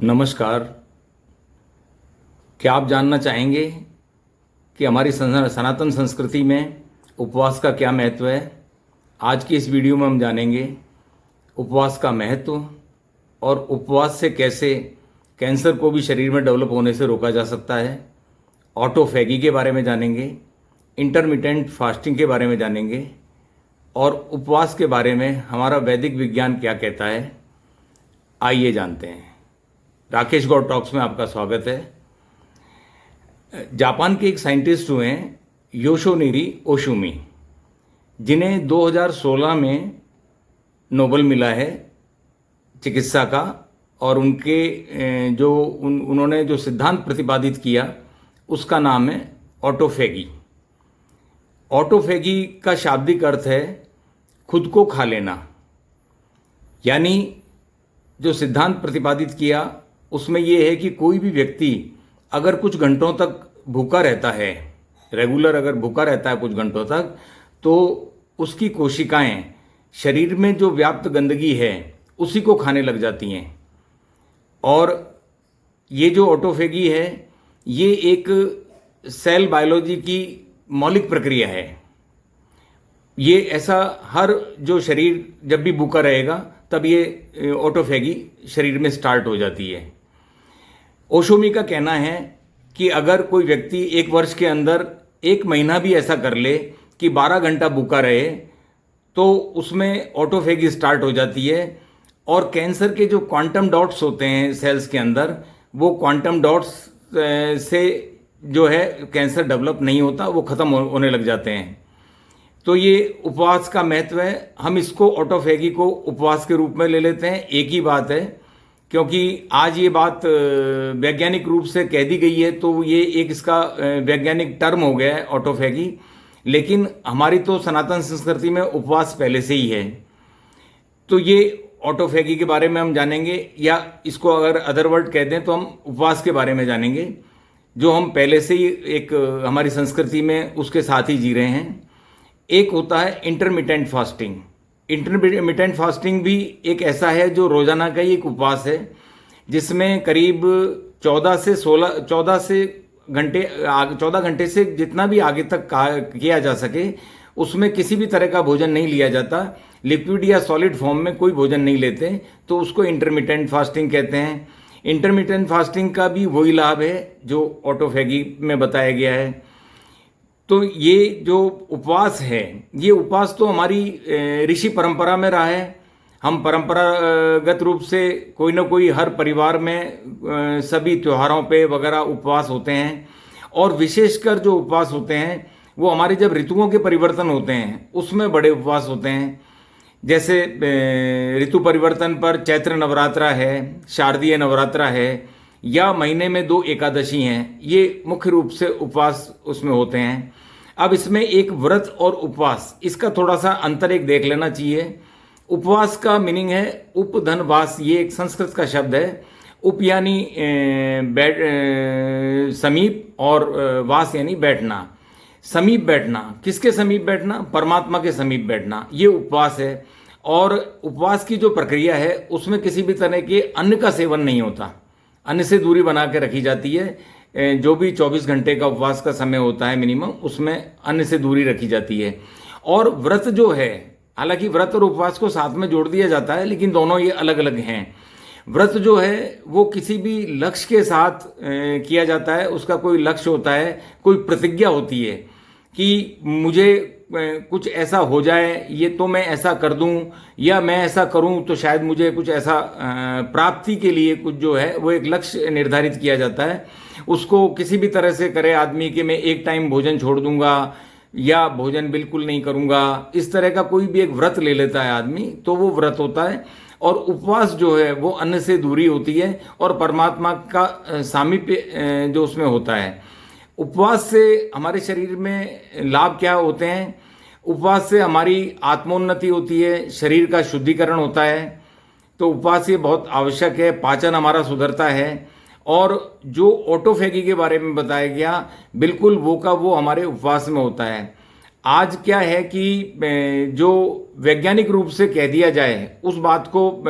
नमस्कार। क्या आप जानना चाहेंगे कि हमारी सनातन संस्कृति में उपवास का क्या महत्व है? आज की इस वीडियो में हम जानेंगे उपवास का महत्व और उपवास से कैसे कैंसर को भी शरीर में डेवलप होने से रोका जा सकता है। ऑटोफैगी के बारे में जानेंगे, इंटरमिटेंट फास्टिंग के बारे में जानेंगे और उपवास के बारे में हमारा वैदिक विज्ञान क्या कहता है। आइए जानते हैं। राकेश गौड़ टॉक्स में आपका स्वागत है। जापान के एक साइंटिस्ट हुए हैं योशिनोरी ओशुमी, जिन्हें 2016 में नोबेल मिला है चिकित्सा का। और उनके उन्होंने जो सिद्धांत प्रतिपादित किया उसका नाम है ऑटोफैगी। ऑटोफैगी का शाब्दिक अर्थ है खुद को खा लेना। यानी जो सिद्धांत प्रतिपादित किया उसमें यह है कि कोई भी व्यक्ति अगर कुछ घंटों तक भूखा रहता है, रेगुलर अगर भूखा रहता है कुछ घंटों तक, तो उसकी कोशिकाएं शरीर में जो व्याप्त गंदगी है उसी को खाने लग जाती हैं। और ये जो ऑटोफैगी है ये एक सेल बायोलॉजी की मौलिक प्रक्रिया है। ये ऐसा हर जो शरीर जब भी भूखा रहेगा तब ये ऑटोफैगी शरीर में स्टार्ट हो जाती है। ओशोमी का कहना है कि अगर कोई व्यक्ति एक वर्ष के अंदर एक महीना भी ऐसा कर ले कि 12 घंटा भूखा रहे तो उसमें ऑटोफैगी स्टार्ट हो जाती है। और कैंसर के जो क्वांटम डॉट्स होते हैं सेल्स के अंदर, वो क्वांटम डॉट्स से जो है कैंसर डेवलप नहीं होता, वो ख़त्म होने लग जाते हैं। तो ये उपवास का महत्व है। हम इसको ऑटोफैगी को उपवास के रूप में ले लेते हैं। एक ही बात है, क्योंकि आज ये बात वैज्ञानिक रूप से कह दी गई है तो ये एक इसका वैज्ञानिक टर्म हो गया है ऑटोफैगी। लेकिन हमारी तो सनातन संस्कृति में उपवास पहले से ही है। तो ये ऑटोफैगी के बारे में हम जानेंगे, या इसको अगर अदर वर्ड कह दें तो हम उपवास के बारे में जानेंगे, जो हम पहले से ही एक हमारी संस्कृति में उसके साथ ही जी रहे हैं। एक होता है इंटरमिटेंट फास्टिंग। इंटरमिटेंट फास्टिंग भी एक ऐसा है जो रोजाना का ही एक उपवास है, जिसमें करीब 14 घंटे से जितना भी आगे तक किया जा सके उसमें किसी भी तरह का भोजन नहीं लिया जाता। लिक्विड या सॉलिड फॉर्म में कोई भोजन नहीं लेते, तो उसको इंटरमिटेंट फास्टिंग कहते हैं। इंटरमिटेंट फास्टिंग का भी वही लाभ है जो ऑटोफैगी में बताया गया है। तो ये जो उपवास है, ये उपवास तो हमारी ऋषि परंपरा में रहा है। हम परंपरागत रूप से कोई ना कोई हर परिवार में सभी त्योहारों पे वगैरह उपवास होते हैं। और विशेषकर जो उपवास होते हैं वो हमारे जब ऋतुओं के परिवर्तन होते हैं उसमें बड़े उपवास होते हैं। जैसे ऋतु परिवर्तन पर चैत्र नवरात्रा है, शारदीय नवरात्रा है, या महीने में 2 एकादशी हैं, ये मुख्य रूप से उपवास उसमें होते हैं। अब इसमें एक व्रत और उपवास, इसका थोड़ा सा अंतर एक देख लेना चाहिए। उपवास का मीनिंग है उप धन वास, ये एक संस्कृत का शब्द है। उप यानी समीप, और वास यानी बैठना। समीप बैठना, किसके समीप बैठना? परमात्मा के समीप बैठना, ये उपवास है। और उपवास की जो प्रक्रिया है उसमें किसी भी तरह के अन्न का सेवन नहीं होता, अन्न से दूरी बना के रखी जाती है। जो भी 24 घंटे का उपवास का समय होता है मिनिमम, उसमें अन्न से दूरी रखी जाती है। और व्रत जो है, हालांकि व्रत और उपवास को साथ में जोड़ दिया जाता है लेकिन दोनों ये अलग अलग हैं। व्रत जो है वो किसी भी लक्ष्य के साथ किया जाता है, उसका कोई लक्ष्य होता है, कोई प्रतिज्ञा होती है कि मुझे कुछ ऐसा हो जाए, ये तो मैं ऐसा कर दूं, या मैं ऐसा करूं तो शायद मुझे कुछ ऐसा प्राप्ति के लिए कुछ जो है वो एक लक्ष्य निर्धारित किया जाता है। उसको किसी भी तरह से करे आदमी कि मैं एक टाइम भोजन छोड़ दूंगा या भोजन बिल्कुल नहीं करूंगा, इस तरह का कोई भी एक व्रत ले लेता है आदमी, तो वो व्रत होता है। और उपवास जो है वो अन्न से दूरी होती है और परमात्मा का सामीप्य जो उसमें होता है। उपवास से हमारे शरीर में लाभ क्या होते हैं? उपवास से हमारी आत्मोन्नति होती है, शरीर का शुद्धिकरण होता है। तो उपवास ये बहुत आवश्यक है, पाचन हमारा सुधरता है। और जो ऑटोफैगी के बारे में बताया गया, बिल्कुल वो का वो हमारे उपवास में होता है। आज क्या है कि जो वैज्ञानिक रूप से कह दिया जाए उस बात को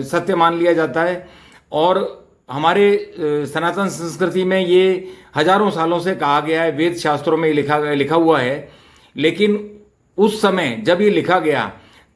सत्य मान लिया जाता है और हमारे सनातन संस्कृति में ये हजारों सालों से कहा गया है, वेद शास्त्रों में लिखा हुआ है। लेकिन उस समय जब ये लिखा गया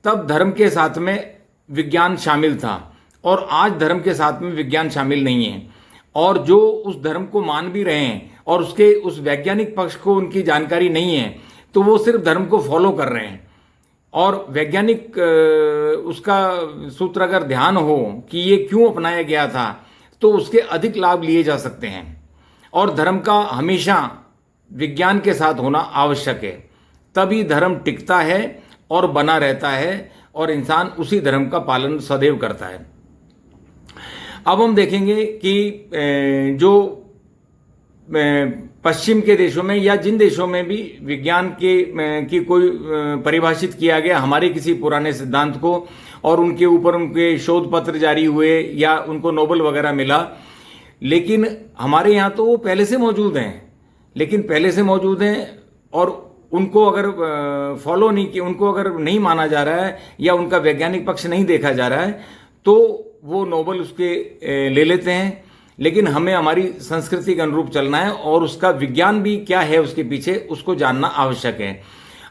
तब धर्म के साथ में विज्ञान शामिल था, और आज धर्म के साथ में विज्ञान शामिल नहीं है। और जो उस धर्म को मान भी रहे हैं और उसके उस वैज्ञानिक पक्ष को उनकी जानकारी नहीं है, तो वो सिर्फ धर्म को फॉलो कर रहे हैं। और वैज्ञानिक उसका सूत्र अगर ध्यान हो कि ये क्यों अपनाया गया था, तो उसके अधिक लाभ लिए जा सकते हैं। और धर्म का हमेशा विज्ञान के साथ होना आवश्यक है, तभी धर्म टिकता है और बना रहता है, और इंसान उसी धर्म का पालन सदैव करता है। अब हम देखेंगे कि जो पश्चिम के देशों में या जिन देशों में भी विज्ञान की कोई परिभाषित किया गया हमारे किसी पुराने सिद्धांत को, और उनके ऊपर उनके शोध पत्र जारी हुए या उनको नोबेल वगैरह मिला, लेकिन हमारे यहाँ तो वो पहले से मौजूद हैं, और उनको अगर फॉलो नहीं किया, उनको अगर नहीं माना जा रहा है या उनका वैज्ञानिक पक्ष नहीं देखा जा रहा है, तो वो नोबेल उसके ले लेते हैं। लेकिन हमें हमारी संस्कृति के अनुरूप चलना है, और उसका विज्ञान भी क्या है उसके पीछे, उसको जानना आवश्यक है।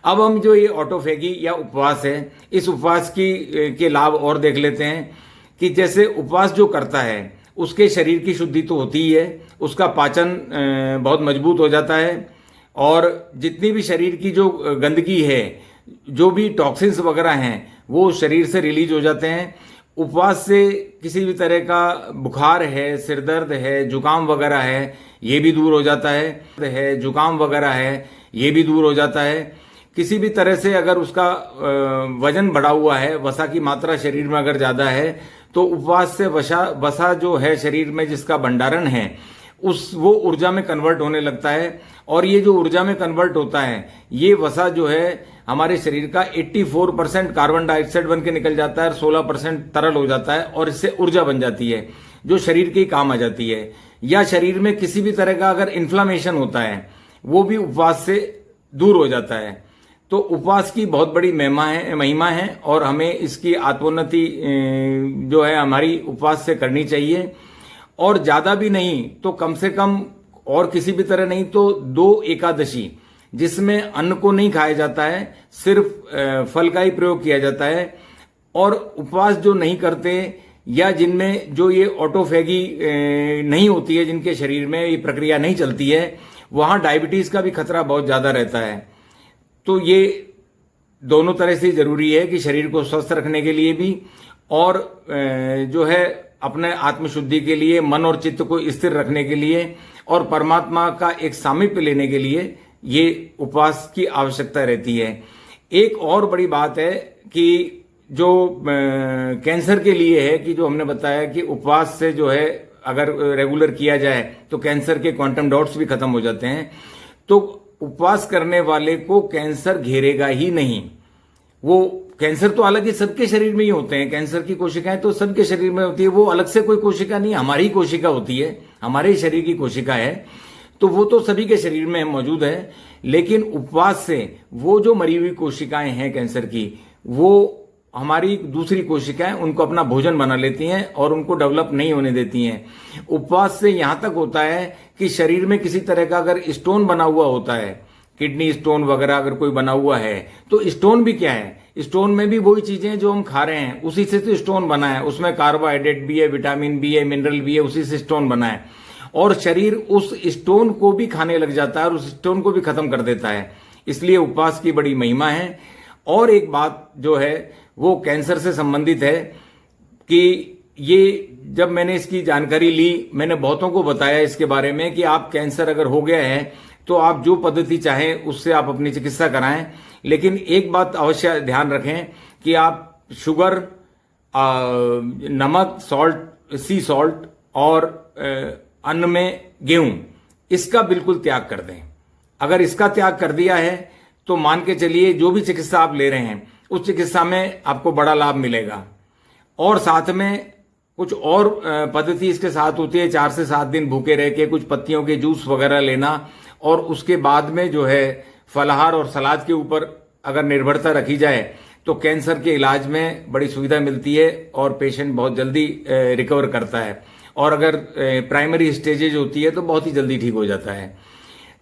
अब हम जो ये ऑटोफेगी या उपवास है, इस उपवास के लाभ और देख लेते हैं कि जैसे उपवास जो करता है उसके शरीर की शुद्धि तो होती ही है, उसका पाचन बहुत मजबूत हो जाता है, और जितनी भी शरीर की जो गंदगी है, जो भी टॉक्सिन्स वगैरह हैं, वो शरीर से रिलीज हो जाते हैं। उपवास से किसी भी तरह का बुखार है, सिर दर्द है, जुकाम वगैरह है, ये भी दूर हो जाता है। जुकाम वगैरह है, ये भी दूर हो जाता है। किसी भी तरह से अगर उसका वजन बढ़ा हुआ है, वसा की मात्रा शरीर में अगर ज़्यादा है, तो उपवास से वसा जो है शरीर में जिसका भंडारण है, वो ऊर्जा में कन्वर्ट होने लगता है। और ये जो ऊर्जा में कन्वर्ट होता है, ये वसा जो है हमारे शरीर का 84% कार्बन डाइऑक्साइड बन के निकल जाता है, और 16% तरल हो जाता है, और इससे ऊर्जा बन जाती है जो शरीर के काम आ जाती है। या शरीर में किसी भी तरह का अगर इन्फ्लामेशन होता है, वो भी उपवास से दूर हो जाता है। तो उपवास की बहुत बड़ी महिमा है, और हमें इसकी आत्मोन्नति जो है हमारी उपवास से करनी चाहिए। और ज्यादा भी नहीं तो कम से कम, और किसी भी तरह नहीं तो 2 एकादशी, जिसमें अन्न को नहीं खाया जाता है, सिर्फ फल का ही प्रयोग किया जाता है। और उपवास जो नहीं करते, या जिनमें जो ये ऑटोफेगी नहीं होती है, जिनके शरीर में ये प्रक्रिया नहीं चलती है, वहां डायबिटीज का भी खतरा बहुत ज्यादा रहता है। तो ये दोनों तरह से जरूरी है कि शरीर को स्वस्थ रखने के लिए भी, और जो है अपने आत्मशुद्धि के लिए, मन और चित्त को स्थिर रखने के लिए, और परमात्मा का एक सामीप्य लेने के लिए ये उपवास की आवश्यकता रहती है। एक और बड़ी बात है कि जो कैंसर के लिए है, कि जो हमने बताया कि उपवास से जो है अगर रेगुलर किया जाए तो कैंसर के क्वांटम डॉट्स भी खत्म हो जाते हैं। तो उपवास करने वाले को कैंसर घेरेगा ही नहीं। वो कैंसर तो हालांकि सबके शरीर में ही होते हैं, कैंसर की कोशिकाएं तो सबके शरीर में होती है, वो अलग से कोई कोशिका नहीं, हमारी ही कोशिका होती है, हमारे ही शरीर की कोशिका है, तो वो तो सभी के शरीर में मौजूद है। लेकिन उपवास से वो जो मरी हुई कोशिकाएं हैं कैंसर की, वो हमारी दूसरी कोशिकाएं उनको अपना भोजन बना लेती हैं और उनको डेवलप नहीं होने देती हैं। उपवास से यहां तक होता है कि शरीर में किसी तरह का अगर स्टोन बना हुआ होता है, किडनी स्टोन वगैरह अगर कोई बना हुआ है, तो स्टोन भी क्या है, स्टोन में भी वही चीजें जो हम खा रहे हैं उसी से तो स्टोन बना है, उसमें कार्बोहाइड्रेट भी है, विटामिन भी है, मिनरल भी है, उसी से स्टोन बना है। और शरीर उस स्टोन को भी खाने लग जाता है और उस स्टोन को भी खत्म कर देता है। इसलिए उपवास की बड़ी महिमा है। और एक बात जो है वो कैंसर से संबंधित है कि ये जब मैंने इसकी जानकारी ली, मैंने बहुतों को बताया इसके बारे में कि आप कैंसर अगर हो गया है तो आप जो पद्धति चाहें उससे आप अपनी चिकित्सा कराएं। लेकिन एक बात अवश्य ध्यान रखें कि आप शुगर, नमक, सॉल्ट, सी सॉल्ट और अन्न में गेहूं, इसका बिल्कुल त्याग कर दें। अगर इसका त्याग कर दिया है तो मान के चलिए जो भी चिकित्सा आप ले रहे हैं उस चिकित्सा में आपको बड़ा लाभ मिलेगा। और साथ में कुछ और पद्धति इसके साथ होती है, 4 से 7 दिन भूखे रह के कुछ पत्तियों के जूस वगैरह लेना, और उसके बाद में जो है फलाहार और सलाद के ऊपर अगर निर्भरता रखी जाए तो कैंसर के इलाज में बड़ी सुविधा मिलती है और पेशेंट बहुत जल्दी रिकवर करता है। और अगर प्राइमरी स्टेजेज होती है तो बहुत ही जल्दी ठीक हो जाता है।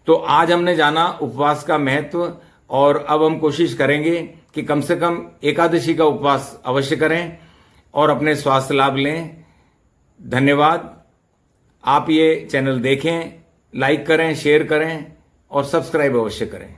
तो आज हमने जाना उपवास का महत्व, और अब हम कोशिश करेंगे कि कम से कम एकादशी का उपवास अवश्य करें और अपने स्वास्थ्य लाभ लें। धन्यवाद। आप ये चैनल देखें, लाइक करें, शेयर करें और सब्सक्राइब अवश्य करें।